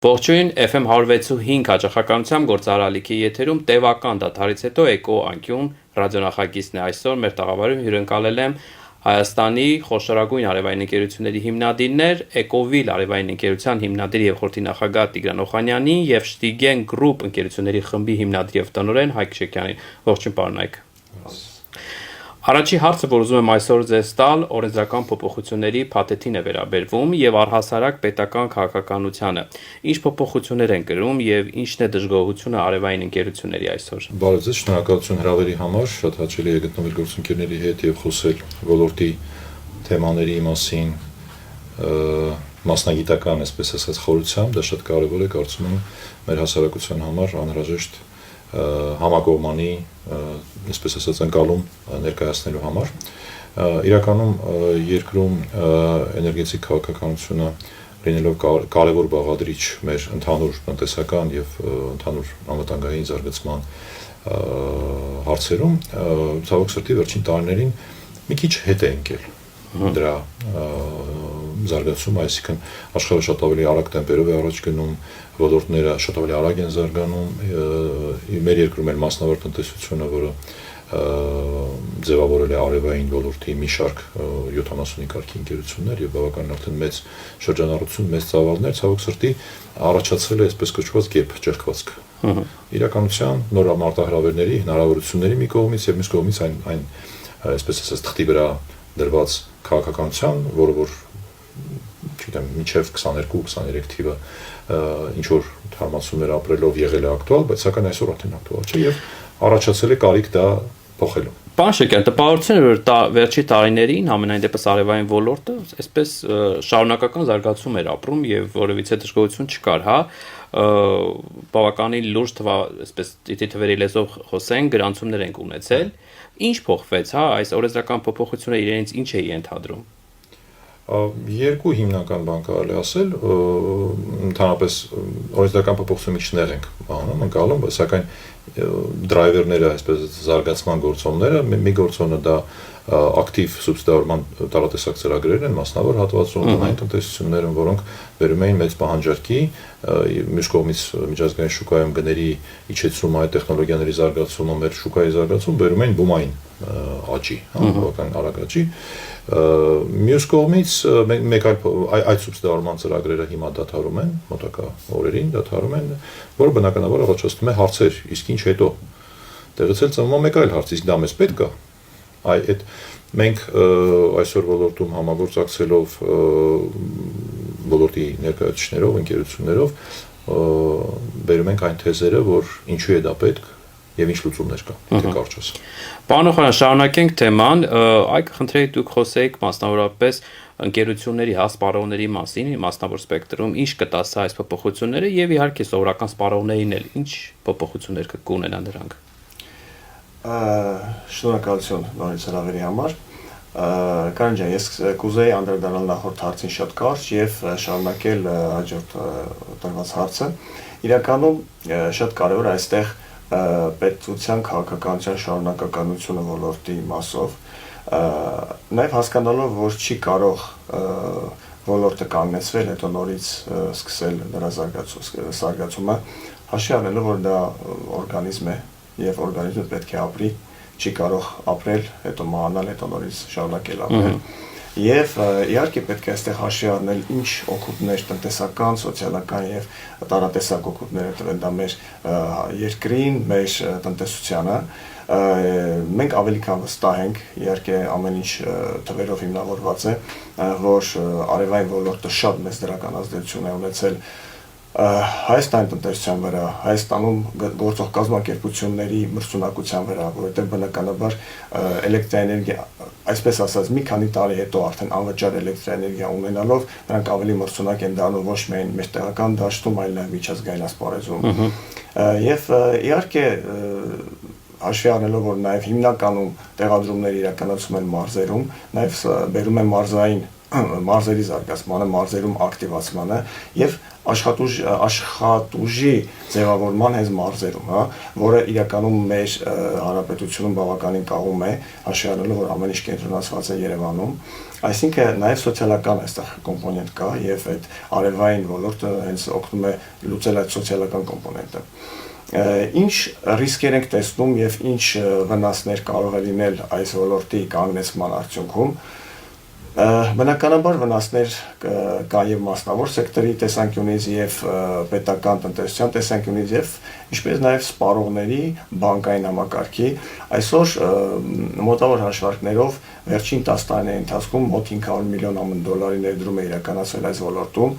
Ողջույն, FM 106.5 հաճախականությամբ գործարալիքի եթերում տևական դադարից հետո Էկո անկյուն ռադիոնախագիծն է այսօր մեր տաղավարում հյուրընկալել եմ Հայաստանի խոշորագույն արևային ընկերությունների հիմնադիրներ, Էկովիլ արևային ընկերության հիմնադիր եւ խորհրդի նախագահ Տիգրան Օխանյանին եւ Շտիգեն գրուպ ընկերությունների խմբի հիմնադիր եւ տնօրեն Հայկ Շեքյանին։ Ողջույն, պարոն Հայկ։ Առաջի հարցը, որ ուզում եմ այսօր ձեզ տալ, օրենսդրական փոփոխությունների փաթեթին է վերաբերվում եւ առհասարակ պետական քաղաքականությանը։ Ինչ փոփոխություններ են կրում եւ ինչն է դժգոհությունը արևային ընկերությունների այսօր։ Բարև ձեզ, շնորհակալություն հրավերի համար, շատ հաճելի է գտնվել գործընկերների հետ եւ խոսել ոլորտի թեմաների մասին մասնագիտական, այսպես ասած, խորությամբ, դա շատ կարեւոր է, կարծում եմ, մեր հասարակության համար անհրաժեշտ համակողմանի, այսպես ասած, ընկալում ներկայացնելու համար։ Իրականում երկրում էներգետիկ քաղաքականությունը լինելով կարևոր բաղադրիչ մեր ընդհանուր տնտեսական եւ ընդհանուր անվտանգային զարգացման հարցերում, ցավոք սրտի վերջին տարիներին մի քիչ հետ է ընկել դրա զարգացումը, այսինքն աշխարհը շատ ավելի արագ տեմպերով է առաջ գնում, ոլորտները շատ ավելի արագ են զարգանում, մեր երկրում էլ մասնավոր տնտեսությունը, որը ձևավորել է արևային ոլորտի մի շարք 70-ի կարգի ընկերություններ եւ բավականին արդեն մեծ շրջանառություն, մեծ ծավալներ, ցավոք սրտի առաջացել է այսպես կոչված gap ճեղքվածք։ Իրականության նոր մարտահրավերների, հնարավորությունների մի կողմից եւ մյուս կողմից այն այսպես ասած թղթի վրա դրված քաղաքականության, որը որ չգիտեմ, մինչև 22-23 թիվը ինչ որ թարմացումներ ապրելով եղել է ակտուալ, բայց սակայն այսօր արդեն ակտուալ չէ եւ առաջացել է կարիք դա փոխելու։ Պարոն Շեքյան, տպավորություն է, որ վերջի տարիներին ամենայն դեպս արևային ոլորտը այսպես շարունակական զարգացում էր ապրում եւ որևիցե դժգոհություն չկար, հա, բավականին լուրջ այսպես թվերի լեզվով խոսենք, գրանցումներ ենք ունեցել։ Ինչ փոխվեց, հա, այս օրենսդրական փոփոխությունները իրենից ինչ է ենթադրում։ Երկու հիմնական բան կարելի ասել, ընդհանրապես օրենսդրական փոփոխություններ ենք անում, ընկալում, սակայն դրայվերները, այսպես զարգացման գործոնները, մի գործոնը դա ակտիվ սուբսիդավորման տարատեսակ ծրագրերն են, մասնավոր հատվածում տնային տնտեսություններում, որոնք բերում էին մեծ պահանջարկի, մյուս կողմից միջազգային շուկայում գների իջեցումը, այդ տեխնոլոգիաների զարգացումը, մեր շուկայի զարգացումը բերում էին բումային աճի, բավական արագ աճի։ Մյուս կողմից մեկ այդ սուբսիդավորման ծրագրերը հիմա դադարում են, մոտակա օրերին դադարում են, որը բնականաբար առաջացնում է հարցեր, իսկ ինչ հետո։ Տեղից էլ ծնվում է մեկ այլ հարց, իսկ դա մեզ պետք է։ Այդ մենք այսօր ոլորտում համագործակցելով ոլորտի ներկայացուցիչներով, ընկերություններով բերում ենք այն թեզերը, որ ինչու է դա պետք եւ ինչ լուծումներ կա, թե կարճ ասեմ։ Պարոն Օխանյան, շարունակենք թեման, այ կխնդրեի դուք խոսեիք մասնավորապես ընկերությունների սպառողների մասին, մասնավոր սպեկտրում, ինչ կտասա այս փոփոխությունները եւ իհարկե սովորական սպառողներին էլ ինչ փոփոխություններ կունենան դրանք։ Շնորհակալություն նորից հրավերի համար։ Կարեն ջան, ես կուզեի անդրադառնալ նախորդ հարցին շատ կարճ եւ շարունակել հաջորդ տրված հարցը։ Իրականում շատ կարեւոր է այստեղ պետության քաղաքականության շարունակականությունը ոլորտի մասով, նաև հասկանալով, որ չի կարող ոլորտը կանգնեցվել, հետո նորից սկսել նրա զարգացումը, հաշվի առնելով, որ դա օրգանիզմ է եւ օրգանիզմը պետք է ապրի, չի կարող ապրել, հետո մահանալ, հետո նորից շարունակել ապրել։ Եվ իհարկե պետք է այստեղ հաշվի առնել ինչ օգուտներ տնտեսական, սոցիալական եւ տարատեսակ օգուտներ տվել դա մեր երկրին, մեր տնտեսությանը։ Մենք ավելի քան վստահ ենք, իհարկե ամեն ինչ թվերով հիմնավորված է, որ արևային ոլորտը շատ մեծ դրական ազդեցություն է ունեցել Հայաստանի տնտեսության վրա, Հայաստանում գործող կազմակերպությունների մրցունակության վրա, որովհետև բնականաբար էլեկտրաէներգիա, այսպես ասած, մի քանի տարի հետո արդեն անվճար էլեկտրաէներգիա ունենալով, նրանք ավելի մրցունակ են դառնում ոչ միայն մեր տեղական դաշտում, այլ նաև միջազգային ասպարեզում։ Եվ իհարկե հաշվի առնելով, որ նաև հիմնականում տեղադրումներ իրականացում են մարզերում, նաև բերում են մարզերի զարգացմանը, մարզերում ակտիվացմանը եւ աշխատուժի ձևավորման հենց մարզերում, հա, որը իրականում մեր հանրապետությունում բավականին կաղում է, հաշվի առնելով, որ ամեն ինչ կենտրոնացված է Երևանում, այսինքն նաև սոցիալական այստեղ կոմպոնենտ կա եւ այդ արևային ոլորտը հենց օգնում է լուծել այդ սոցիալական կոմպոնենտը։ Ինչ ռիսկեր ենք տեսնում եւ ինչ վնասներ կարող է լինել այս ոլորտի կանգնեցման արդյունքում։ Բնականաբար վնասներ կան եւ մասնավոր սեկտորի տեսանկյունից եւ պետական տնտեսության տեսանկյունից եւ ինչպես նաեւ սպառողների բանկային համակարգի այսօր մոտավոր հաշվարկներով վերջին 10 տարիների ընթացքում մոտ 500 միլիոն $, ներդրում է իրականացվել այս ոլորտում,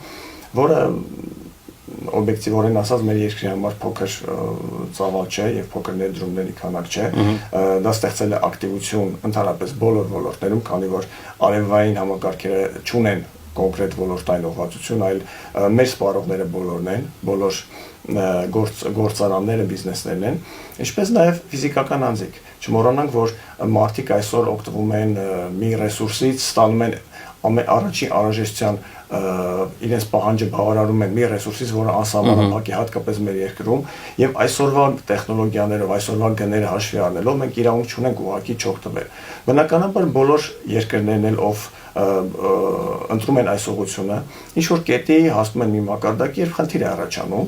որը օբյեկտիվորեն ասած մեր երկրի համար փոքր ծավալ չէ եւ փոքր ներդրումների քանակ չէ, դա ստեղծել է ակտիվություն ընդհանրապես բոլոր ոլորտներում, քանի որ արևային համակարգերը չունեն կոնկրետ ոլորտային ուղղվածություն, այլ մեր սպառողները բոլորն են, բոլոր գործարանները, բիզնեսներն են, ինչպես նաեւ ֆիզիկական անձիկ։ Չմոռանանք, որ մարդիկ այսօր օգտվում են մի ռեսուրսից, ստանում են առաջին անհրաժեշտության իրենց պահանջը բավարարում են մի ռեսուրսից, որը անսահմանափակ է հատկապես մեր երկրում, եւ այսօրվա տեխնոլոգիաներով, այսօրվա գները հաշվի առնելով մենք իրավունք չունենք ուղղակի չօգտվել։ Բնականաբար բոլոր երկրներն էլ ով ընտրում են այս ուղղությունը, ինչ որ կետի հասնում են մի մակարդակ, երբ խնդիր է առաջանում,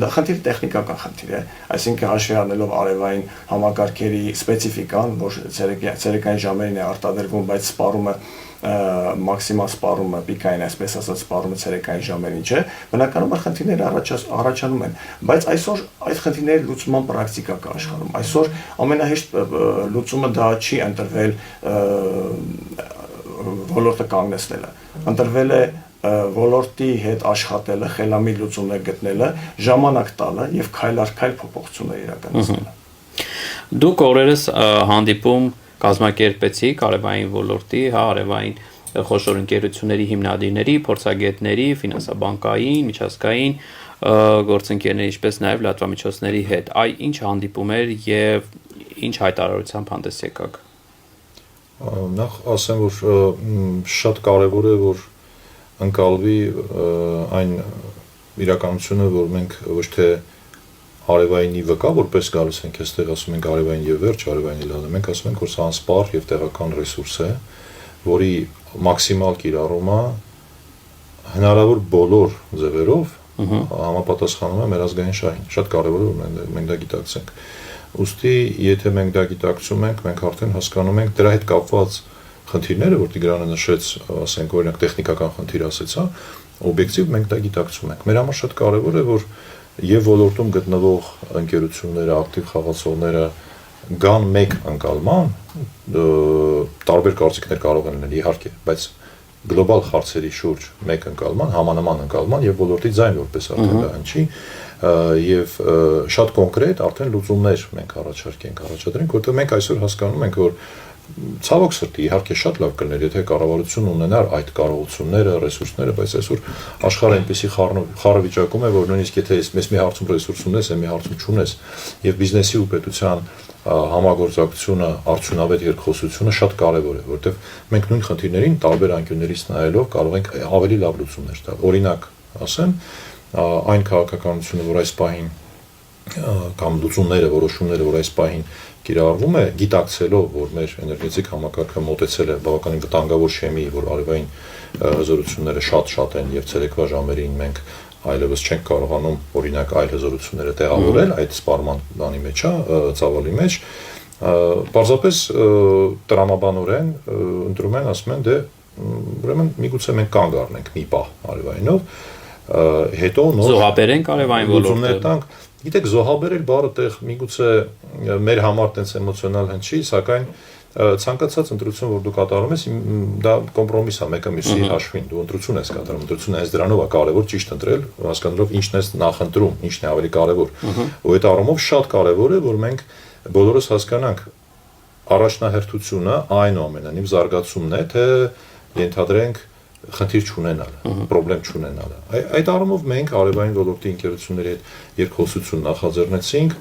դա խնդիր տեխնիկական խնդիր է, այսինքն հաշվի առնելով արևային համակարգերի սպეციფიკան, որ ցերեկային ժամերին է արտադրվում, բայց սպառումը մաքսիմալ սպառումը, պիկային այսպես ասած սպառումը ցերեկային ժամերին չէ, բնականաբար խնդիրներ առաջանում են, բայց այսօր այդ խնդիրների լուծման պրակտիկա կա աշխարհում։ Այսօր ամենահեշտ լուծումը դա չի ընտրվել ոլորտը կանգնեցնելը, ընտրվել է ոլորտի հետ աշխատելը, խելամիտ լուծումներ գտնելը, ժամանակ տալը եւ քայլ առ քայլ փոփոխություններ իրականացնելը։ Դուք օրերս հանդիպում կազմակերպեցիք արևային ոլորտի, հա, արևային խոշոր ընկերությունների հիմնադիրների, փորձագետների, ֆինանսաբանկային, միջազգային գործընկերների, ինչպես նաև լրատվամիջոցների հետ։ Այ ինչ հանդիպումներ եւ ինչ հայտարարությամբ հանդես եկաք։ Նախ ասեմ, որ շատ կարևոր է, որ ընկալվի այն իրականությունը, որ մենք ոչ թե արևայինի վկա, որպես գալիս ենք այստեղ ասում ենք արևային եւ վերջ, արևային լալը, մենք ասում ենք, որ սա անսպառ եւ տեղական ռեսուրս է, որի մաքսիմալ կիրառումը հնարավոր բոլոր ձևերով համապատասխանում է մեր ազգային շահին։ Շատ կարևոր է, որ մենք դա գիտակցենք։ Ուստի, եթե մենք դա գիտակցում ենք, մենք արդեն հասկանում ենք դրա հետ կապված խնդիրները, որ Տիգրանը նշեց, ասենք օրինակ տեխնիկական խնդիր ասեց, հա, օբյեկտիվ մենք դա գիտակցում ենք։ Մեր համար շատ կարևոր է, որ եւ ոլորտում գտնվող ընկերությունները, ակտիվ խաղացողները գան մեկ ընկալման, տարբեր կարծիքներ կարող են լինել իհարկե, բայց գլոբալ հարցերի շուրջ մեկ ընկալման, համանման ընկալման եւ ոլորտի ձայն որպես արդեն դա հնչի եւ շատ կոնկրետ արդեն լուծումներ մենք առաջադրենք, որտեղ մենք այսօր հասկանում ենք, որ ցավոք սրտի իհարկե շատ լավ կլիներ, եթե կառավարություն ունենար այդ կարողությունները, ռեսուրսները, բայց այսօր աշխարհը այնպեսի խառը վիճակում է, որ նույնիսկ եթե ես մի հարցում ռեսուրս ունես, մի հարցում չունես, եւ բիզնեսի ու պետության համագործակցությունը, արդյունավետ երկխոսությունը շատ կարեւոր է, որովհետեւ մենք նույն խնդիրներին տարբեր անկյուններից նայելով կարող ենք ավելի լավ լուծումներ տալ։ Օրինակ, ասեմ, այն քաղաքականությունը, որ այս պահին կամ լուծումները, որոշումները, որ այս պահին կիրառվում է, գիտակցելով, որ մեր էներգետիկ համակարգը մոտեցել է բավականին վտանգավոր շեմի, որ արևային հզորությունները շատ են եւ ցերեկվա ժամերին մենք այլևս չենք կարողանում օրինակ այլ հզորությունները տեղավորել այդ սպառման բանի մեջ, ծավալի մեջ, պարզապես տրամաբանորեն ընտրում են, ասում են, դե ուրեմն միգուցե մենք կանգ առնենք մի պահ արևայինով, հետո նոր զոհաբերենք արևային ոլորտը։ Գիտեք, զոհաբերել բառը տեղ միգուցե մեր համար տենց էմոցիոնալ հնչի, սակայն ցանկացած ընտրություն, որ դու կատարում ես, դա կոմպրոմիս է մեկը մյուսի հաշվին, դու ընտրություն ես կատարում, ընտրությունը հենց դրանով է կարևոր ճիշտ ընտրել, հասկանալով ինչն ես նախընտրում, ինչն է ավելի կարևոր։ Ու այդ առումով շատ կարևոր է, որ մենք բոլորս հասկանանք առաջնահերթությունը այնուամենայնիվ զարգացումն է, թե ենթադրենք խնդիր չունենալը, խնդրեմ չունենալը։ Այդ առումով մենք արևային ոլորտի ընկերությունների հետ երկխոսություն նախաձեռնեցինք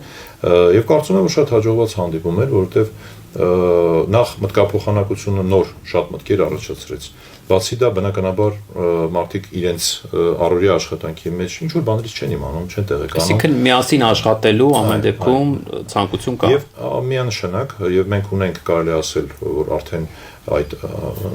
եւ կարծում եմ, որ շատ հաջողված հանդիպում էր, որովհետեւ նախ մտքափոխանակությունը նոր շատ մտքեր առաջացրեց։ Բացի դա բնականաբար մարդիկ իրենց առօրյա աշխատանքի մեջ ինչ որ բաներից չեն իմանում, չեն տեղեկանում։ Այսինքն միասին աշխատելու ամեն դեպքում ցանկություն կա։ Եվ միանշանակ, եւ մենք ունենք կարելի ասել, որ արդեն այդ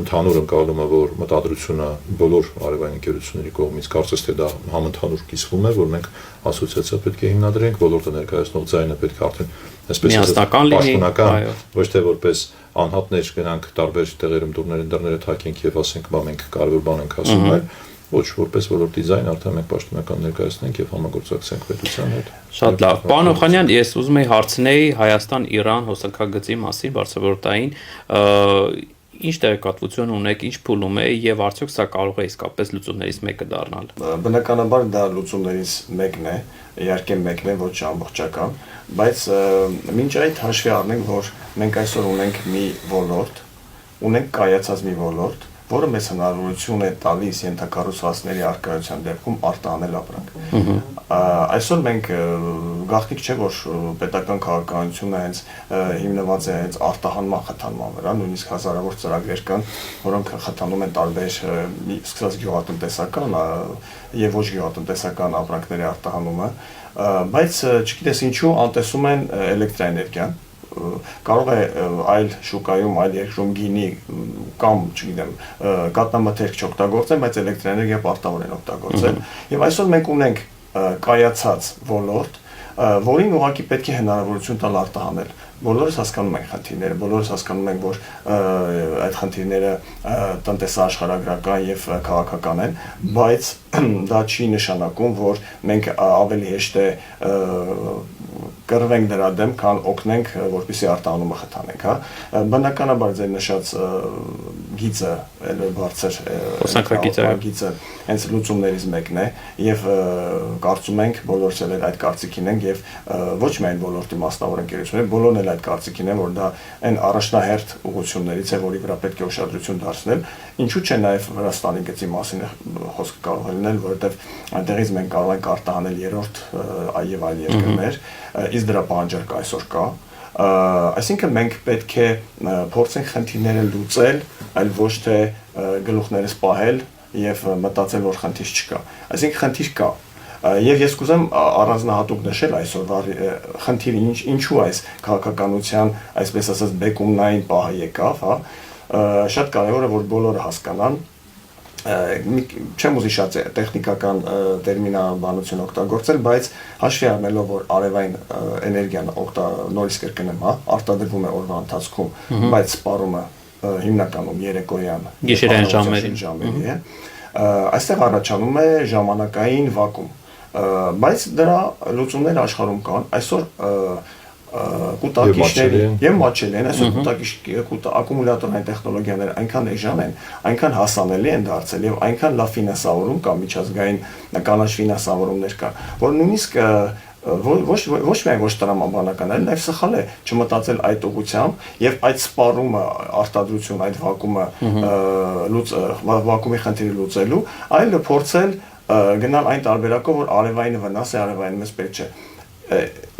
ընդհանուր ընկալումը, որ մտադրությունը բոլոր արևային ընկերությունների կողմից կարծես թե դա համընդհանուր կիսվում է, որ մենք ասոցիացիա պետք է հիմնադրենք, ոլորտը ներկայացնող ձայնը պետք է արդեն այսպես պաշտոնական, ոչ թե որպես անհատներ գնանք տարբեր տեղերում դռները թակենք եւ ասենք, բա մենք կարևոր բան ենք ասում, այլ ոչ որպես ոլորտի ձայն արդեն մենք պաշտոնական ներկայացնենք եւ համագործակցենք պետության հետ։ Շատ լավ։ Պարոն Օխանյան, ես ուզում եի հարցնել Հայաստան-Իրան հոսանքագծի մասին բարձրորտային ինչ տեղեկատվություն ունեք, ինչ փուլում է եւ արդյոք սա կարող է իսկապես լուծումներից մեկը դառնալ։ Բնականաբար դա լուծումներից մեկն է, իհարկե մեկն է, ոչ ամբողջական, բայց մինչ այդ հաշվի առնենք, որ մենք այսօր ունենք մի ոլորտ, ունենք կայացած մի ոլորտ, որը մեզ հնարավորություն է տալիս ենթակառուցվածքների առկայության դեպքում արտահանել ապրանք։ Այսօր մենք գաղտնիք չէ, որ պետական քաղաքականությունը հենց հիմնված է հենց արտահանման խթանման վրա, նույնիսկ հազարավոր ծրագրեր կան, որոնք խթանում են տարբեր սկսած գյուղատնտեսական եւ ոչ գյուղատնտեսական ապրանքների արտահանումը, բայց չգիտես ինչու անտեսում են էլեկտրաէներգիան։ Կարող է այլ շուկայում, այլ երկրում գինի կամ, չգիտեմ, կատնամթերք չօգտագործեն, բայց էլեկտրաէներգիա պարտավոր են օգտագործել։ Եվ այսօր մենք ունենք կայացած ոլորտ, որին ուղղակի պետք է հնարավորություն տալ արտահանել։ Բոլորս հասկանում ենք խնդիրները, բոլորս հասկանում ենք, որ այդ խնդիրները տնտեսաաշխարհագրական եւ քաղաքական են, բայց դա չի նշանակում, որ մենք ավելի հեշտ է կռվենք դրա դեմ, քան օգնենք, որպեսզի արտահանումը խթանենք, հա։ Բնականաբար ձեր նշած գիծը, բարձր գիծը հենց լուծումներից մեկն է եւ կարծում ենք բոլորս էլ այդ կարծիքին ենք եւ ոչ միայն ոլորտի մասնավոր ընկերությունները, բոլորն էլ այդ կարծիքին են, որ դա այն առաջնահերթ ուղղություններից է, որի վրա պետք է ուշադրություն դարձնել։ Ինչու՞ չէ նաեւ Վրաստանի գծի մասին խոսքը կարող է լինել, որովհետեւ այնտեղից մենք կարող ենք արտահանել երրորդ եւ այլ երկրներ, իսկ դրա պահանջարկը այսօր կա։ Այսինքն մենք պետք է փորձենք խնդիրները լուծել, այլ ոչ թե գլուխներս պահել եւ մտածել, որ խնդիր չկա։ Այսինքն խնդիր կա։ Եվ ես կուզեմ առանձնահատուկ նշել այսօր խնդիրը ինչու այս քաղաքականության, այսպես ասած, բեկումնային պահը եկավ, հա, շատ կարևոր է, որ բոլորը հասկանան, չեմ ուզի շատ տեխնիկական տերմինաբանություն օգտագործել, բայց հաշվի առնելով, որ արևային էներգիան նորից կրկնեմ, հա, արտադրվում է օրվա ընթացքում, բայց սպառումը հիմնականում երեկոյան գիշերային ժամերի է, այստեղ առաջանում է ժամանակային վակուում, բայց դրա լուծումներ աշխարհում կան, այսօր կուտակիչների եւ մատչելի են, այսօր ակումուլյատորային տեխնոլոգիաները այնքան էժան են, այնքան հասանելի են դարձել եւ այնքան լավ ֆինանսավորում կա, միջազգային կանաչ ֆինանսավորումներ կա, որ նույնիսկ ոչ միայն ոչ տրամաբանական, այլ նաև սխալ է չմտածել այդ ուղղությամբ եւ այդ սպառումը, արտադրություն, այդ վակուումի խնդիրը լուծելու, այլ փորձել գնալ այն տարբերակով, որ արևային վնաս է, արևային մեզ պետք չէ։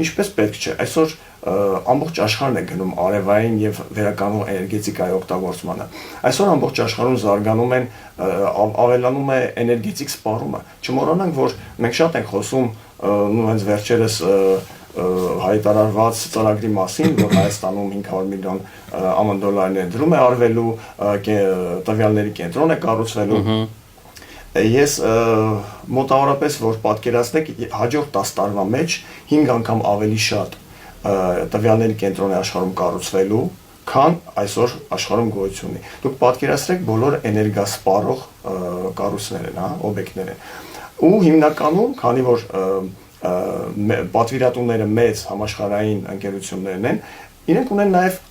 Ինչպես պետք չէ, այսօր ամբողջ աշխարհն է գնում արևային եւ վերականգնող էներգետիկայի օգտագործմանը։ Այսօր ամբողջ աշխարհում զարգանում են, ավելանում է էներգետիկ սպառումը։ Չմոռանանք, որ մենք շատ ենք խոսում հենց վերջերս հայտարարված ծրագրի մասին, որ Հայաստանում 500 միլիոն ԱՄՆ դոլարներ դրում է արվելու, տվյալների կենտրոն է կառուցվելու։ Ես մոտավորապես, որ պատկերացնեք, հաջորդ 10 տարվա մեջ 5 անգամ ավելի շատ տվյալների կենտրոն է աշխարհում կառուցվելու, քան այսօր աշխարհում գոյություն ունի։ Դուք պատկերացրեք բոլոր էներգիա սպառող կառույցներ են, հա, օբյեկտներ են։ Ու հիմնականում, քանի որ պատվիրատուները մեծ համաշխարհային ընկերություններն են, իրենք ունեն նաև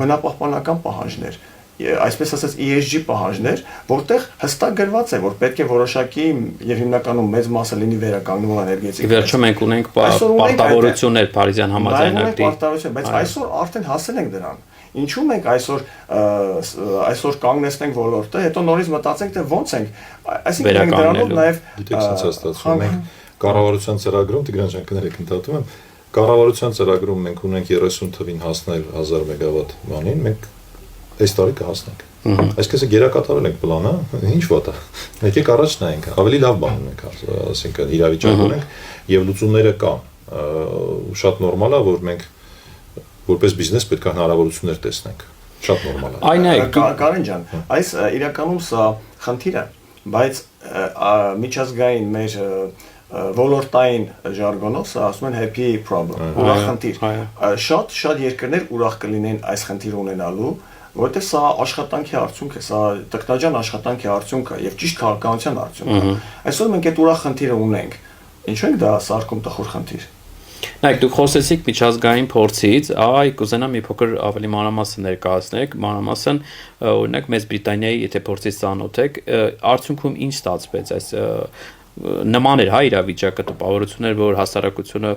բնապահպանական պահանջներ, այսպես ասած ESG պահանջներ, որտեղ հստակ գրված է, որ պետք է որոշակի եւ հիմնականում մեծ մասը լինի վերականգնող էներգետիկ։ Վերջում մենք ունենք պարտավորություններ Փարիզյան համաձայնագրի։ Բայց այսօր արդեն հասել ենք դրան։ Ինչու մենք այսօր կանգնեցնենք ոլորտը, հետո նորից մտածենք, թե ոնց ենք, այսինքն մենք դրանով նաև ստացվում ենք կառավարության ծրագրում, Տիգրան ջան, կներեք, ընդհատում եմ, կառավարության ծրագրում մենք ունենք 30 թվին հասնել 1000 մեգավատ բանին, մենք այս տարի կհասնենք։ Այսինքն գերակատարել ենք պլանը, ինչ վատ է։ Եկեք առաջ նայենք, ավելի լավ բան ունենք, ասինքն իրավիճակ ունենք եւ լուծումները կան։ Շատ նորմալ է, որ մենք որպես բիզնես պետք է հնարավորություններ տեսնենք։ Շատ նորմալ է։ Այն է, Կարեն ջան, այս իրականում սա խնդիր է, բայց միջազգային մեր ոլորտային ժարգոնով սա ասում են happy problem, ուրախ խնդիր։ Շատ երկրներ ուրախ կլինեն այս խնդիրը ունենալու, որտեղ սա աշխատանքի արդյունք է, սա տեխնոջան աշխատանքի արդյունք է եւ ճիշտ քաղաքականության արդյունք է։ Այսօր մենք այդ ուրախ խնդիրը ունենք։ Ինչու ենք դա սարքում տխուր խնդիր։ Նայեք, դուք խոսեցիք միջազգային փորձից, կուզենամ մի փոքր ավելի մանրամասն ներկայացնեք, մանրամասն օրինակ Մեծ Բրիտանիայի եթե փորձից ծանոթ եք, արդյունքում ինչ ստացվեց այս նման էր իրավիճակը, տպավորություններ, որ հասարակությունը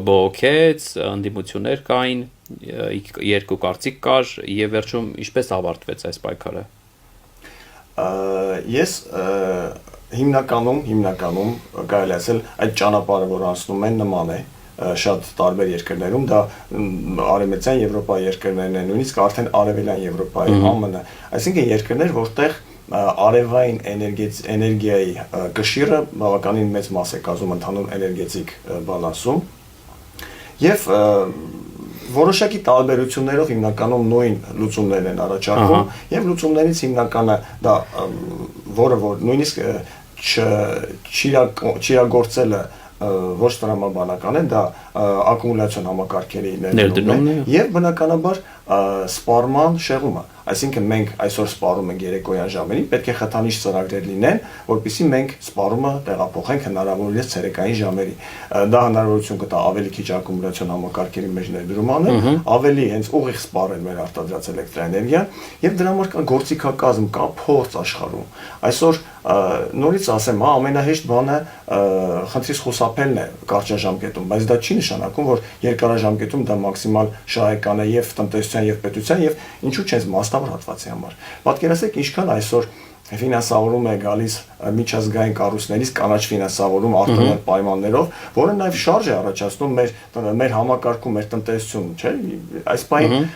բողոքեց, ընդդիմություններ կային, երկու կարծիք կար եւ վերջում ինչպես ավարտվեց այս պայքարը։ Ես հիմնականում կարելի ասել այդ ճանապարհը, որ անցնում են, նման է շատ տարբեր երկրներում, դա արևմտյան Եվրոպայի երկրներն են, նույնիսկ արդեն արևելյան Եվրոպայի ԱՄՆ, այսինքն երկրներ, որտեղ արևային էներգիայի կշիռը բավականին մեծ մաս է կազմում ընդհանուր էներգետիկ բալանսում եւ որոշակի տարբերություններով հիմնականում նույն լուծումներն են առաջարկում եւ լուծումներից հիմնականը դա որը որ նույնիսկ չիրագործելը ոչ տրամաբանական է, դա ակումուլյացիոն համակարգերի ներդրումն է եւ բնականաբար սպառման շեղումը, այսինքն մենք այսօր սպառում ենք երեկոյան ժամերին, պետք է խթանիչ ծրագրեր լինեն, որպեսզի մենք սպառումը տեղափոխենք հնարավորինս ցերեկային ժամերի։ Դա հնարավորություն կտա ավելի քիչ ակումուլյացիոն համակարգերի մեջ ներդրում անել, ավելի հենց ուղիղ սպառել մեր արտադրած էլեկտրաէներգիան եւ դրա համար կա գործիքակազմ, կա փորձ աշխարհում։ Այսօր նորից ասեմ, ամենահեշտ բանը խնդրից խուսափելն է կարճաժամկետում, բայց դա չի նշանակում, որ երկարաժամկետում դա մաքսիմալ շահեկան է եւ տնտեսության եւ պետության եւ ինչու՞ չէ մասնավոր հատվածի համար։ Պատկերացրեք ինչքան այսօր ֆինանսավորում է գալիս միջազգային կառույցներից կանաչ ֆինանսավորում արտոնյալ պայմաններով, որը նաև շարժ է առաջացնում մեր համակարգում, մեր տնտեսությունում, չէ՞։ Այս պահին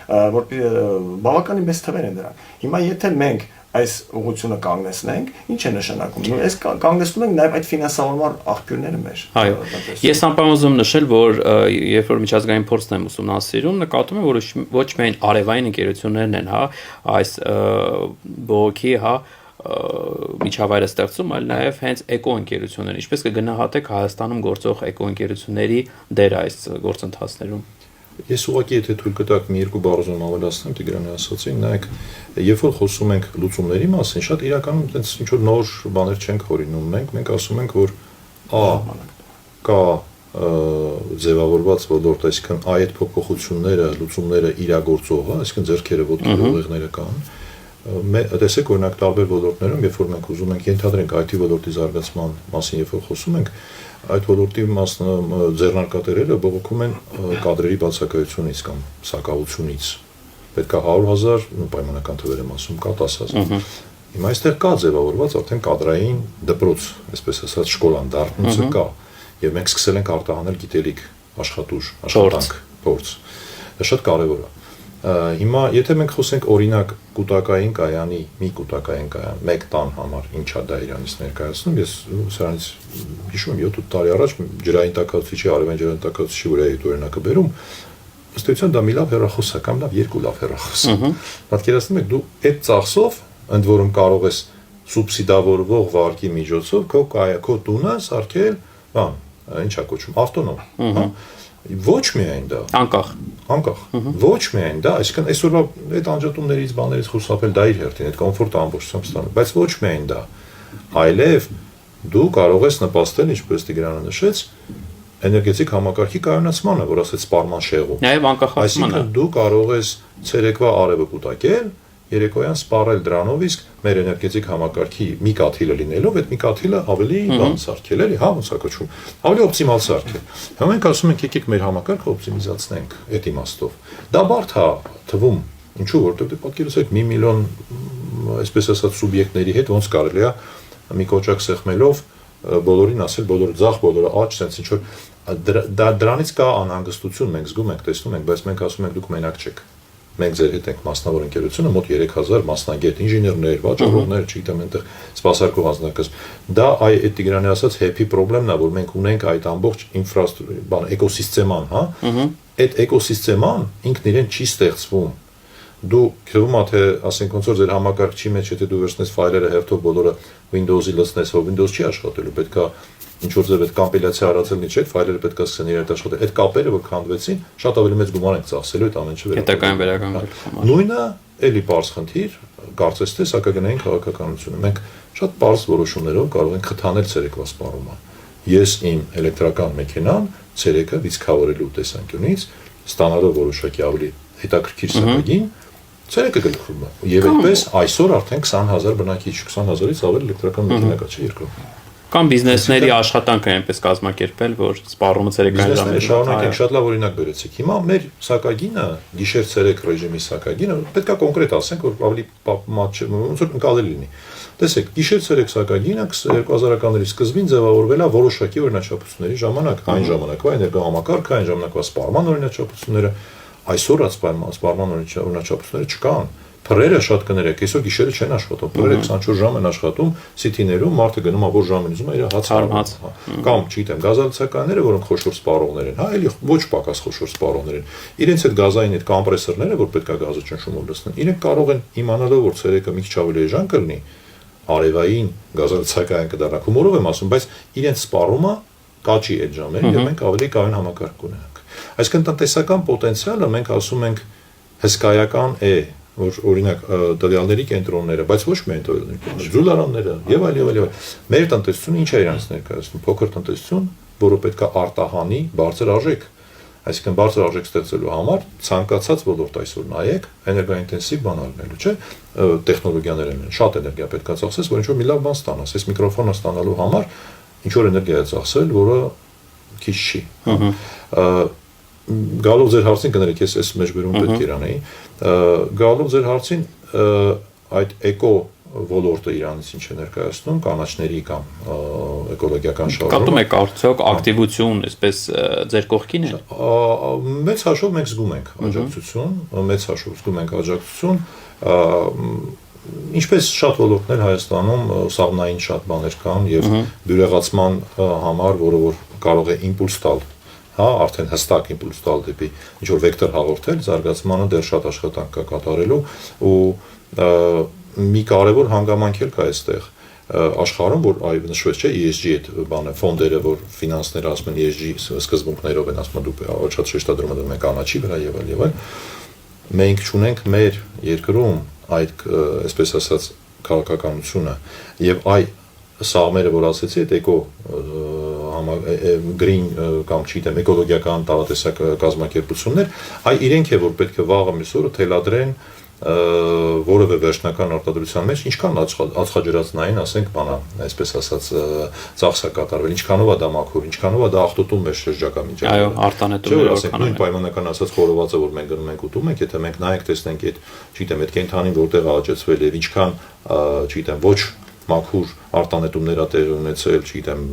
բավականին մեծ թվեր են դրանք։ Հիմա եթե մենք այս ուղղությունը կանգնեցնենք, ինչ է նշանակում։ Այս կանգնեցնում ենք նաև այդ ֆինանսավորման աղբյուրները մեր։ Այո։ Ես անպայման ուզում նշել, որ երբ որ միջազգային փորձն եմ ուսումնասիրում, նկատում եմ, որ ոչ միայն արևային ընկերություններն են, այս բողոքի, միջավայրը ստեղծում, այլ նաև հենց էկո ընկերություններ։ Ինչպես կգնահատեք Հայաստանում գործող էկո ընկերությունների դերը այս գործընթացներում։ Ես ուղղակի եթե թույլ կտաք մի երկու բառով ավելացնեմ Տիգրանի ասացին, նայեք, երբ որ խոսում ենք լուծումների մասին, շատ իրականում այդպես ինչ որ նոր բաներ չենք հորինում, մենք ասում ենք, որ կա ձևավորված ոլորտ, այսինքն այդ փոփոխությունները, լուծումները իրագործողը, այսինքն ձեռքերը ոտքի ուղեղները կան։ Տեսեք օրինակ տարբեր ոլորտներում, երբ որ մենք ուզում ենք ենթադրենք IT ոլորտի զարգացման մասին, երբ որ խոսում ենք, այդ ոլորտի ձեռնարկատերերը բողոքում են կադրերի բացակայությունից կամ սակավությունից։ Պետք է 100,000 պայմանական թվեր եմ ասում, կա 10,000։ Հիմա այստեղ կա ձևավորված արդեն կադրային դպրոց, այսպես ասած շկոլան դառնուցը կա, եւ մենք սկսել ենք արտահանել գիտելիք, աշխատուժ, աշխատանք, փորձ։ Դա շատ կարեւոր է։ Հիմա եթե մենք խոսենք օրինակ կուտակային կայանի, մի կուտակային կայան, մեկ տան համար, ինչա դա իրանից ներկայացնում, ես սրանից հիշում եմ 7-8 տարի առաջ ջրային տաքացուցիչի, արևային ջրային տաքացուցիչի վրա այդ օրինակը բերում, ըստ էության դա մի լավ հեռախոս է կամ լավ երկու լավ հեռախոս։ Պատկերացնում եք դու այդ ծախսով, ընդ որում կարող ես սուբսիդավորվող վարկի միջոցով քո տունը սարքել, բան, ինչա կոչվում, ավտոնոմ, հա։ Ոչ միայն դա, անկախ, ոչ միայն դա, այսինքն այսօրվա այդ անջատումներից, բաներից խուսափել դա իր հերթին, այդ կոմֆորտը ամբողջությամբ ստանում, բայց ոչ միայն դա, այլև դու կարող ես նպաստել, ինչպես Տիգրանը նշեց, էներգետիկ համակարգի կայունացմանը, որ ասեց սպառման շեղում։ Նաև անկախացմանը։ Այսինքն դու կարող ես ցերեկվա արևը կուտակել, երեկոյան սպառել դրանով, իսկ մեր էներգետիկ համակարգի մի կաթիլը լինելով, այդ մի կաթիլը ավելի բան սարքել էլի, հա, ոնց է կոչվում, ավելի օպտիմալ սարքել։ Հիմա մենք ասում ենք եկեք մեր համակարգը օպտիմիզացնենք այդ իմաստով։ Դա բարդ է թվում, ինչու, որովհետև պատկերացրեք 1 միլիոն, այսպես ասած, սուբյեկտների հետ ոնց կարելի է մի կոճակ սեղմելով բոլորին ասել, բոլորը ձախ, բոլորը աջ, sense ինչ որ դրանից կա անհանգստություն, մենք զգում ենք, տեսնում ենք, բայց մենք ասում ենք դուք մենակ չեք։ մենք ձեր հետ ենք մասնավոր ընկերությունը մոտ 3000 մասնագետ ինժեներներ, վաճառողներ, չգիտեմ, այնտեղ սպասարկող անձնակազմ։ Դա այդ Տիգրանի ասած happy problem-ն է, որ մենք ունենք այդ ամբողջ էկոսիստեման, հա։ Այդ էկոսիստեման ինքն իրեն չի ստեղծվում։ Դու քրվում ա թե ասենք ոնց որ ձեր համակարգչի մեջ եթե դու վերցնես ֆայլերը հերթով բոլորը Windows-ի լցնես, որ Windows չի աշխատելու, պետքա ինչ որ ձև այդ կոմպիլյացիա արածելնի չէ, ֆայլերը պետքա սկսեն իրար աշխատել։ Այդ կապերը որ քանդվեցին, շատ ավելի մեծ գումար են ծախսելու այդ ամեն ինչը հետագային վերականգնելու։ Նույնը էլի պարզ խնդիր, կարծես թե սակագնային քաղաքականությունը։ Մենք շատ պարզ որոշումներով կարող ենք խթանել ցերեկվա սպառումը։ Ես իմ էլեկտրական մեքենան ցերեկը վիճքավորելու տեսանկյունից ստանալով որոշակի ավելի հետաքրքիր սահագին ցերեկը գլխում է։ Եվ այդպես այսօր արդեն 20000 բնակիչ, 20000-ից ավել էլեկտրական մեքենա կա, չէ՞ երկրում։ Կամ բիզնեսների աշխատանքը այնպես կազմակերպել, որ սպառումը ցերեկային ժամերին։ Շարունակենք, շատ լավ օրինակ բերեցիք։ Հիմա մեր սակագինը, գիշեր-ցերեկ ռեժիմի սակագինը, պետքա կոնկրետ ասենք, որ ավելի ոնց որ ընկալելի լինի։ Տեսեք, գիշեր-ցերեկ սակագինը 2000-ականների սկզբին ձևավորվել է որոշակի օրինաչափությունների ժամանակ, այն ժամանակվա էներգոհամակարգը, այն ժամանակվա սպառման օրինաչափությունները, այսօր սպառման օրինաչափությունները չկան։ Փրերը շատ կներեք, այսօր գիշերը չեն աշխատում, փրերը 24 ժամ են աշխատում սիթիներում, մարդը գնում ավոր ժամին ուզում է իր հաց կամ չգիտեմ, գազալցականները, որոնք խոշոր սպառողներ են, հա, էլի ոչ պակաս խոշոր սպառողներ են։ Իրենց այդ գազային այդ կոմպրեսորները, որ պետքա գազը ճնշումով լցնեն, իրենք կարող են իմանալով, որ ցերեկը մի քիչ ավելի էժան կլինի, արևային գազալցական կդառնա, հումորով եմ ասում, բայց իրենց սպառումը կաճի այդ ժամերին եւ մենք ավելի կայուն համակարգ կունենանք։ Այսինքն տնտեսական պոտենցիալը մենք ասում ենք հսկայական է, որ օրինակ տվյալների կենտրոնները, բայց ոչ միայն տվյալների կենտրոնները, զուլարանները եւ այլ։ Մեր տնտեսությունը ինչ է իրանց ներկայացնում, փոքր տնտեսություն, որը պետք է արտահանի բարձր արժեք։ Այսինքն բարձր արժեք ստեղծելու համար ցանկացած ոլորտ այսօր նայեք, էներգոինտենսիվ բան արնելու, չէ՞, տեխնոլոգիաներ են, շատ էներգիա պետք է ծախսես, որ ինչ որ մի լավ բան ստանաս, այս միկրոֆոնը ստանալու համար ինչ որ էներգիա է ծախսել, որը քիչ չի։ Գալով ձեր հարցին կներեք, ես այս մեջբերում պետք է իրանեի, գալով ձեր հարցին այդ էկո ոլորտը իրանից ինչ է ներկայացնում կանաչների կամ էկոլոգիական շահառու։ Կատում եք արդյոք ակտիվություն, այսպես ձեր կողքին է։ Մեծ հաշվով մենք զգում ենք աջակցություն, մեծ հաշվով զգում ենք աջակցություն, ինչպես շատ ոլորտներ Հայաստանում սաղմնային շատ բաներ կան եւ բյուրեղացման համար, որը որ կարող է իմպուլս տալ, հա, արդեն հստակ իմպուլս տալ դեպի ինչ որ վեկտոր հաղորդել, զարգացմանը դեռ շատ աշխատանք կա կատարելու ու մի կարևոր հանգամանք էլ կա այստեղ աշխարհում, որ այ նշվեց չէ ESG այդ բանը ֆոնդերը, որ ֆինանսները ասում են ESG սկզբունքներով են ասում դու շատ շեշտադրում դնում եք կանաչի վրա եւ այլ։ Մենք ճունենք մեր երկրում այդ այսպես ասած քաղաքականությունը եւ այ սաղմերը, որ ասեցի, այդ էկո green կամ չգիտեմ էկոլոգիական տարատեսակ կազմակերպություններ, այ իրենք է որ պետք է վաղը միսօրը թելադրեն որևէ վերջնական արտադրության մեջ ինչքան ածխաջրածնային, ասենք, բանա, այսպես ասած, ծախսա կատարվել, ինչքանով է դա մաքուր, ինչքանով է դա աղտոտում մեր շրջակա միջավայրը։ Այո, արտանետումները ասենք, նույն պայմանական ասած խորովածը, որ մենք գնում ենք ուտում ենք, եթե մենք նայենք, տեսնենք այդ, չգիտեմ, այդ կենթանին որտեղ է աճեցվել եւ ինչքան, չգիտեմ, ոչ մաքուր արտանետումներ ա տեղ ունեցել, չգիտեմ,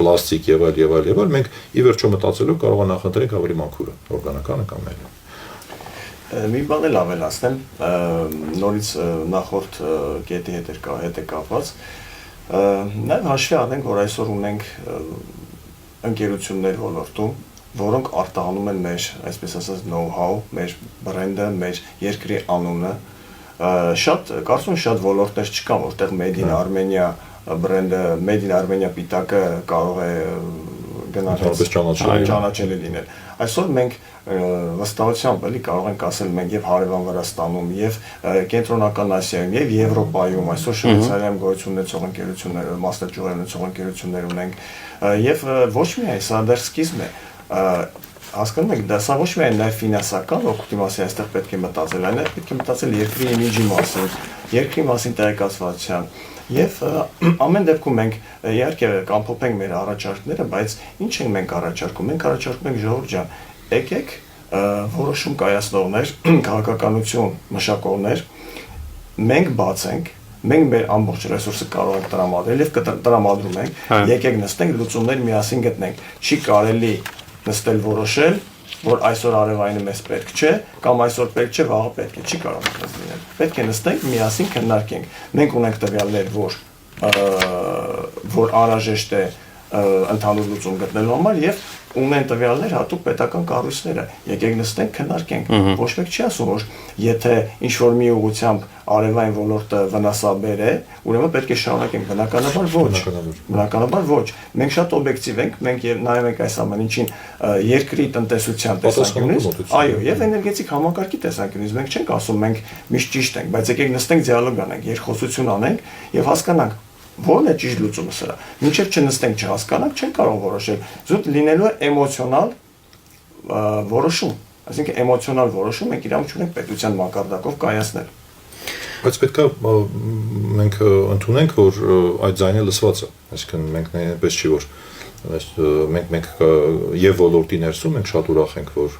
պլաստիկ եւ այլ, մենք ի վերջո մտածելով կարող ենք նախընտրենք ավելի մաքուրը, օրգանականը կամ այլն։ Մի բան էլ ավելացնեմ, նորից նախորդ կետի հետ է կապված, նաև հաշվի առնենք, որ այսօր ունենք ընկերություններ ոլորտում, որոնք արտահանում են մեր, այսպես ասած, know-how, մեր բրենդը, մեր երկրի անունը, կարծում եմ շատ ոլորտներ չկան, որտեղ Made in Armenia բրենդը, Made in Armenia պիտակը կարող է ճանաչելի լինել։ Այսօր մենք վստահությամբ էլի կարող ենք ասել մենք եւ հարևան Վրաստանում եւ Կենտրոնական Ասիայում եւ Եվրոպայում այսօր Շվեյցարիայում գոյություն ունեցող ընկերություններ, մասնաճյուղեր ունեցող ընկերություններ ունենք եւ ոչ միայն սա դեռ սկիզբն է, հասկանում եք, դա սա ոչ միայն նաեւ ֆինանսական օգուտի մասին այստեղ պետք է մտածել, այլ պետք է մտածել երկրի իմիջի մասին, երկրի մասին տեղեկացվածության Եվ ամեն դեպքում մենք իհարկե կամփոփենք մեր առաջարկները, բայց ինչ ենք մենք առաջարկում։ Մենք առաջարկում ենք ժողովուրդ ջան, եկեք որոշում կայացնողներ, քաղաքականություն մշակողներ, մենք բացենք, մենք մեր ամբողջ ռեսուրսը կարող ենք տրամադրել եւ տրամադրում ենք, եկեք նստենք լուծումներ միասին գտնենք։ Չի կարելի նստել որոշել, որ այսօր արևայինը մեզ պետք չէ, կամ այսօր պետք չէ, վաղը պետք է, չի կարող այդպես լինել։ Պետք է նստենք, միասին քննարկենք։ Մենք ունենք տվյալներ, որ անհրաժեշտ է ընդհանուր լուծում գտնելու համար եւ ունեն տվյալներ հատուկ պետական կառույցները։ Եկեք նստենք, քննարկենք։ Ոչ մեկ չի ասում, որ եթե ինչ որ մի ուղղությամբ արևային ոլորտը վնասաբեր է, ուրեմն պետք է շարունակենք։ Բնականաբար ոչ։ Բնականաբար ոչ։ Մենք շատ օբյեկտիվ ենք, մենք եւ նայում ենք այս ամեն ինչին երկրի տնտեսության տեսանկյունից, այո, եւ էներգետիկ համակարգի տեսանկյունից։ Մենք չենք ասում մենք միշտ ճիշտ ենք, բայց եկեք նստենք դիալոգ անենք, երկխոսություն անենք եւ հասկանանք Որն է ճիշտ լուծումը սրա։ Մինչև չնստենք չհասկանանք, չենք կարող որոշել։ Զուտ լինելու է էմոցիոնալ որոշում։ Այսինքն էմոցիոնալ որոշում մենք իրավունք չունենք պետության մակարդակով կայացնել։ Բայց պետք է մենք ընդունենք, որ այդ ձայնը լսված է։ Այսինքն մենք այնպես չի որ մենք եւ ոլորտի ներսում մենք շատ ուրախ ենք, որ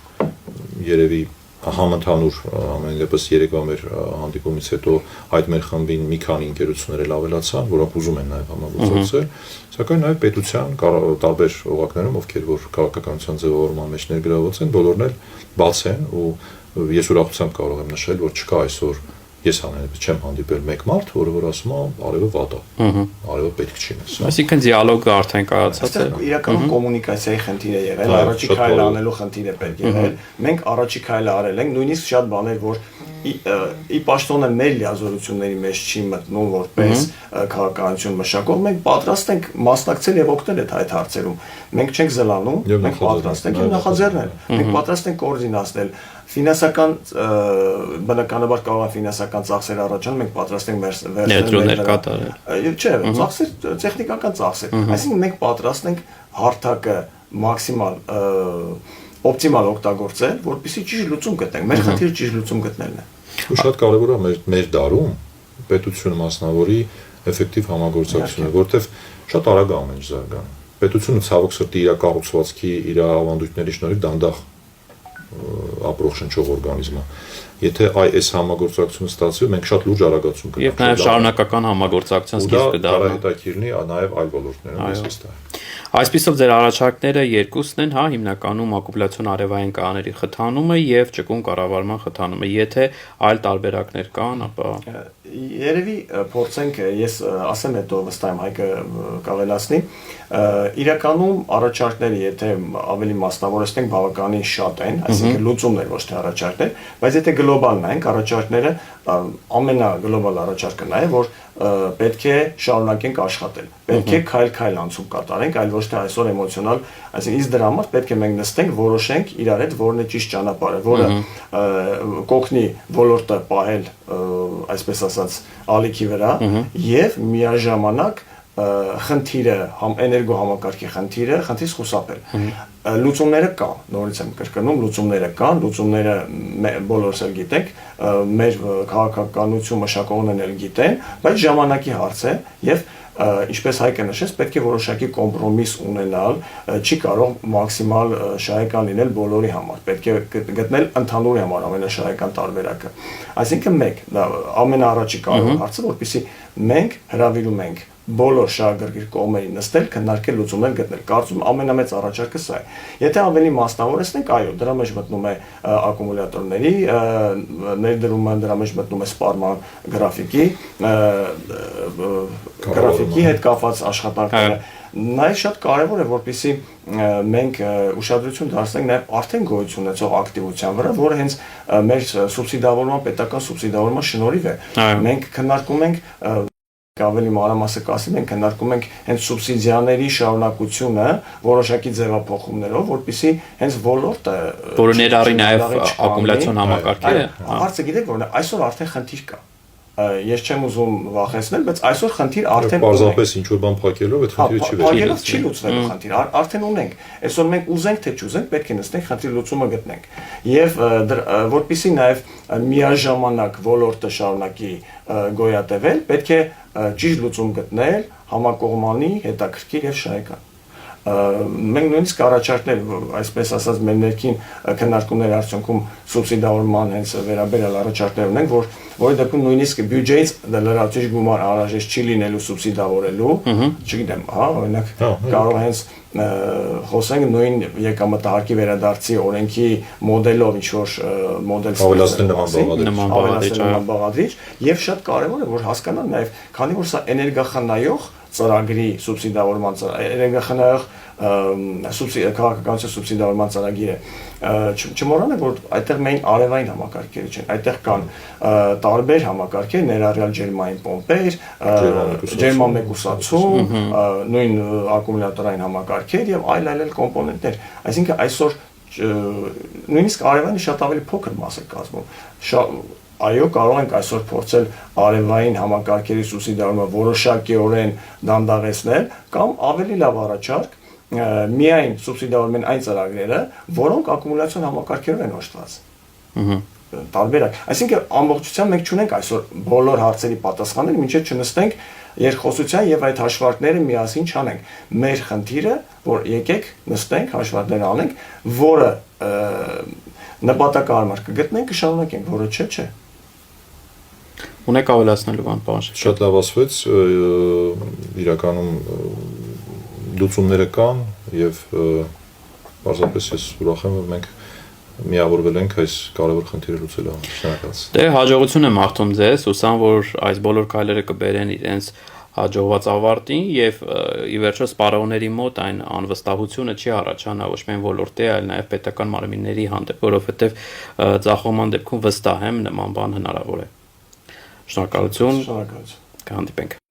երևի համընդհանուր ամեն դեպս երեկվա մեր հանդիպումից հետո այդ մեր խմբին մի քանի ընկերություններ էլ ավելացան, որոնք ուզում են նաև համագործակցել, սակայն նաև պետության տարբեր օղակներում, ովքեր որ քաղաքականության ձևավորման մեջ ներգրավված են, բոլորն էլ բաց են ու ես ուրախությամբ կարող եմ նշել, որ չկա այսօր ես հանրապես չեմ հանդիպել մեկ մարդ, որը որ ասում է արևը վատ է։ Արևը պետք չի նես։ Այսինքն դիալոգը արդեն կայացած է։ Իրականում կոմունիկացիայի խնդիր է եղել, առաջի քայլը անելու խնդիր է պետք եղել։ Մենք առաջի քայլը արել ենք, նույնիսկ շատ բաներ, որ ի պաշտոնը մեր լիազորությունների մեջ չի մտնում որպես քաղաքականություն մշակող, մենք պատրաստ ենք մասնակցել եւ օգնել այդ հարցերում։ Մենք չենք զլանում, մենք պատրաստ ենք նախաձեռնել, մենք պատրաստ ենք կոորդինացնել ֆինանսական բնականաբար կարող է ֆինանսական ծախսեր առաջանում, մենք պատրաստ ենք ներդրումներ կատարել։ Չէ, ծախսեր, տեխնիկական ծախսեր։ Այսինքն մենք պատրաստ ենք հարթակը մաքսիմալ օպտիմալ օգտագործել, որպեսզի ճիշտ լուծում գտնենք։ Մեր խնդիրը ճիշտ լուծում գտնելն է։ Ու շատ կարևոր է մեր դարում պետությունը մասնավորի էֆեկտիվ համագործակցությունը, որտեղ շատ արագ է ամեն ինչ զարգանում։ Պետությունը ցավոք սրտի իր կառուցվածքի, իր ավանդույթների շնորհիվ դանդաղ ապրող շնչող օրգանիզմ է։ Եթե այս համագործակցությունը ստացվի, մենք շատ լուրջ արագացում կգտնենք։ Եվ նաև շարունակական համագործակցության սկիզբ կդառնա։ Դա հետաքրքիրնի նաև այլ ոլորտներում ես վստահ։ Այսպիսով ձեր առաջարկները երկուսն են, հիմնականում ակումուլյացիոն արևային կաների խթանումը եւ ճկուն կառավարման խթանումը։ Եթե այլ տարբերակներ կան, ապա երևի փորձենք, ես ասեմ հետո վստահ եմ Հայկը կավելացնի, իրականում առաջարկները, եթե ավելի մասնավորեցնենք, բավականին շատ են, այսինքն լուծումներ, ոչ թե առաջարկներ, բայց եթե գլոբալ նայենք, առաջարկները ամենագլոբալ առաջարկը նա է, որ պետք է շարունակենք աշխատել, պետք է քայլ-քայլ անցում կատարենք, այլ ոչ թե այսօր էմոցիոնալ, այսինքն իսկ դրա համար պետք է մենք նստենք, որոշենք իրար հետ որն է ճիշտ ճանապարհը, որը կօգնի ոլորտը պահել, այսպես ասած, ալիքի վրա եւ միաժամանակ խնդիրը, էներգո համակարգի խնդիրը խուսափել։ Լուծումները կան, նորից եմ կրկնում, լուծումները բոլորս էլ գիտենք, մեր քաղաքականություն մշակողներն էլ գիտեն, բայց ժամանակի հարց է եւ ինչպես Հայկը նշեց, պետք է որոշակի կոմպրոմիս ունենալ, չի կարող մաքսիմալ շահեկան լինել բոլորի համար, պետք է գտնել ընդհանուր համար ամենաշահեկան տարբերակը։ Այսինքն մեկ, դա ամենաառաջի կարևոր հարցը, որպեսզի մենք հրավիրում ենք բոլոր շահագրգիռ կողմերի նստել, քննարկել, լուծումներ գտնել։ Կարծում ամենամեծ առաջարկը սա է։ Եթե ավելի մասնավորեցնենք, այո, դրա մեջ մտնում է ակումուլյատորների ներդրումը, դրա մեջ մտնում է սպառման գրաֆիկի հետ կապված աշխատանքները։ Նաև շատ կարևոր է, որպեսզի մենք ուշադրություն դարձնենք նաև արդեն գոյություն ունեցող ակտիվության վրա, որը հենց մեր սուբսիդավորման, պետական սուբսիդավորման շնորհիվ է։ Մենք քննարկում ենք ավելի մանրամասը կասեմ, մենք քննարկում ենք հենց սուբսիդիաների շարունակությունը որոշակի ձևափոխումներով, որպեսզի հենց ոլորտը որը ներառի նաև ակումուլյացիոն համակարգերը։ Հարցը գիտեք որն է, այսօր արդեն խնդիր կա։ Ես չեմ ուզում վախեցնել, բայց այսօր խնդիր արդեն պարզապես ինչ որ բան փակելով այդ խնդիրը չի լուծվելու խնդիր, արդեն ունենք։ Այսօր մենք ուզենք թե չուզենք, պետք է նստենք խնդրի լուծումը գտնենք։ Եվ որպեսզի նաև միաժամանակ ոլորտը շարունակի գոյատևել, պետք է ճիշտ լուծում գտնել, համակողմանի, հետաքրքիր եւ շահեկան։ Մենք նույնիսկ առաջարկներ, այսպես ասած, մեր ներքին քննարկումների արդյունքում սուբսիդավորման հենց վերաբերյալ առաջարկներ ունենք, որի դեպքում նույնիսկ բյուջեից լրացուցիչ գումար անհրաժեշտ չի լինելու սուբսիդավորելու, չգիտեմ, օրինակ կարող հենց խոսենք նույն եկամտահարկի վերադարձի օրենքի մոդելով ինչ որ մոդել ավելացնել նման բաղադրիչ եւ շատ կարեւոր է որ հասկանալ նաեւ քանի որ սա էներգախնայող ծրագրի սուբսիդավորման էներգախնայող քաղաքականության սուբսիդավորման ծրագիր է չմոռանանք որ այդտեղ մենք արևային համակարգերը չեն այդտեղ կան տարբեր համակարգեր ներառյալ ջերմային պոմպեր ջերմամեկուսացում նույն ակումուլյատորային համակարգեր եւ այլ կոմպոնենտներ այսինքն այսօր նույնիսկ արևայինը շատ ավելի փոքր մաս է կազմում այո կարող ենք այսօր փորձել արևային համակարգերի սուբսիդավորումը որոշակիորեն դանդաղեցնել կամ ավելի լավ առաջարկ միայն սուբսիդավորում են այն ծրագրերը, որոնք ակումուլյացիոն համակարգերով են օժտված։ Տարբերակ։ Այսինքն ամբողջությամբ մենք չունենք այսօր բոլոր հարցերի պատասխաններ, մինչև չնստենք երկխոսության եւ այդ հաշվարկները միասին չանենք։ Մեր խնդիրը, որ եկեք նստենք, հաշվարկներ անենք, որը նպատակահարմար կգտնենք, կշարունակենք, որը չէ։ Ունեք ավելացնելու բան, պարոն Շևչյան։ Շատ լավ ասվեց, իրականում լուծումները կան եւ պարզապես ես ուրախ եմ որ մենք միավորվել ենք այս կարևոր խնդիրը լուծելու համար։ Շնորհակալություն։ Դե հաջողություն եմ աղթում ձեզ, հուսամ որ այս բոլոր քայլերը կբերեն իրենց հաջողված ավարտին եւ ի վերջո սպառողների մոտ այն անվստահությունը չի առաջանա ոչ միայն ոլորտի, այլ նաեւ պետական մարմինների հանդեպ, որովհետեւ ձախողման դեպքում վստահ եմ նման բան հնարավոր է։ Շնորհակալություն։ Շնորհակալություն։ Կհանդիպենք։